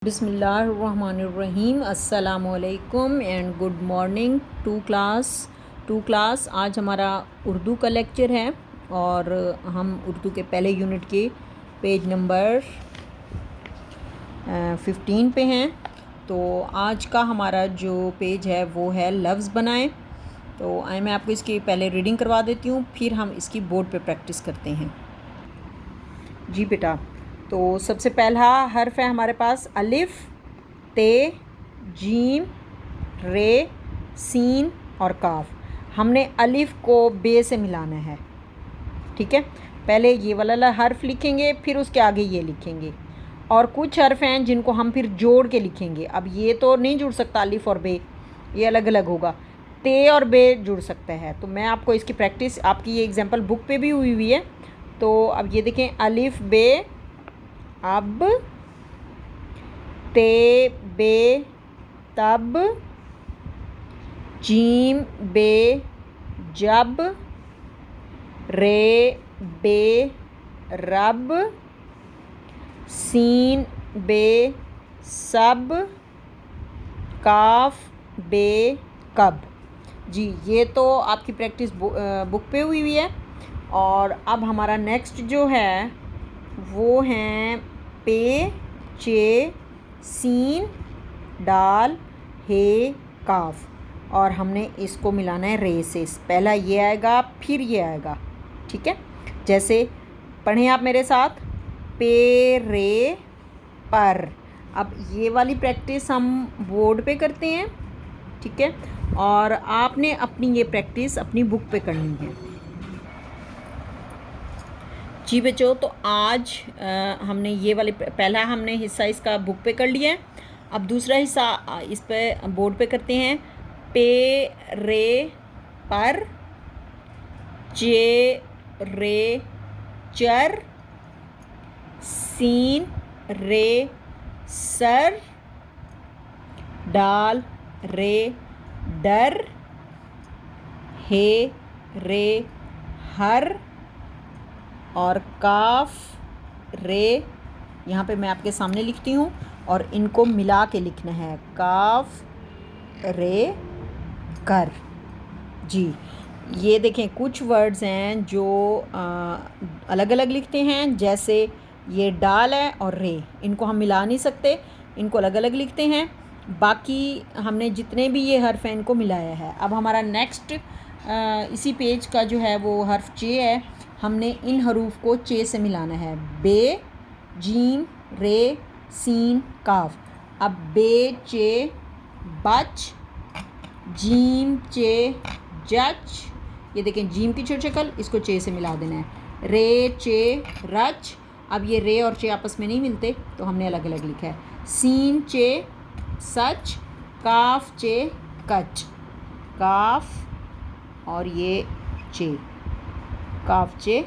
बिस्मिल्लाहिर्रहमानिर्रहीम अस्सलामुअलैकुम and good morning to class. आज हमारा उर्दू का लेक्चर है और हम उर्दू के पहले यूनिट के पेज नंबर 15 पे हैं। तो आज का हमारा जो पेज है वो है लफ्ज़ बनाएं। तो आए मैं आपको इसकी पहले रीडिंग करवा देती हूँ, फिर हम इसकी बोर्ड पे प्रैक्टिस करते हैं। जी बेटा, तो सबसे पहला हर्फ है हमारे पास अलिफ, ते, जीम, रे, सीन और काफ। हमने अलिफ को बे से मिलाना है, ठीक है। पहले ये वाला हर्फ लिखेंगे, फिर उसके आगे ये लिखेंगे। और कुछ हर्फ हैं जिनको हम फिर जोड़ के लिखेंगे। अब ये तो नहीं जुड़ सकता अलिफ और बे, ये अलग अलग होगा। ते और बे जुड़ सकता है। तो मैं आपको इसकी प्रैक्टिस, आपकी ये एग्जाम्पल बुक पे भी हुई है। तो अब ये देखें, अलिफ बे अब, ते बे तब, जीम बे जब, रे बे रब, सीन बे सब, काफ बे कब। जी, ये तो आपकी प्रैक्टिस बुक पे हुई है। और अब हमारा नेक्स्ट जो है वो हैं पे, चे, सीन, डाल, हे, काफ। और हमने इसको मिलाना है रे से। पहला ये आएगा, फिर ये आएगा, ठीक है। जैसे पढ़ें आप मेरे साथ, पे रे पर। अब ये वाली प्रैक्टिस हम बोर्ड पे करते हैं, ठीक है। और आपने अपनी ये प्रैक्टिस अपनी बुक पे करनी है। जी बच्चों, तो आज हमने ये वाले पहला हमने हिस्सा इसका बुक पे कर लिया है। अब दूसरा हिस्सा इस पे बोर्ड पे करते हैं। पे रे पर, चे रे चर, सीन रे सर, डाल रे डर, हे रे हर और काफ रे। यहाँ पे मैं आपके सामने लिखती हूँ और इनको मिला के लिखना है, काफ रे कर। जी, ये देखें, कुछ वर्ड्स हैं जो अलग अलग लिखते हैं। जैसे ये डाल है और रे, इनको हम मिला नहीं सकते, इनको अलग अलग लिखते हैं। बाकी हमने जितने भी ये हर्फ हैं इनको मिलाया है। अब हमारा नेक्स्ट इसी पेज का जो है वो हर्फ चे है। हमने इन हरूफ को चे से मिलाना है। बे, जीम, रे, सीन, काफ। अब बे चे बच, जीम चे जच। ये देखें, जीम की छोटी शक्ल, इसको चे से मिला देना है। रे चे रच। अब ये रे और चे आपस में नहीं मिलते तो हमने अलग अलग लिखा है। सीन चे सच, काफ चे कच। काफ और ये चे, काफ चे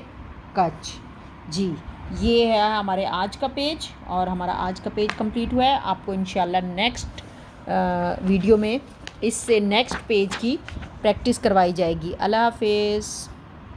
कच। जी, ये है हमारे आज का पेज और हमारा आज का पेज कंप्लीट हुआ है। आपको इंशाल्लाह नेक्स्ट वीडियो में इससे नेक्स्ट पेज की प्रैक्टिस करवाई जाएगी। अल्लाह हाफिज़।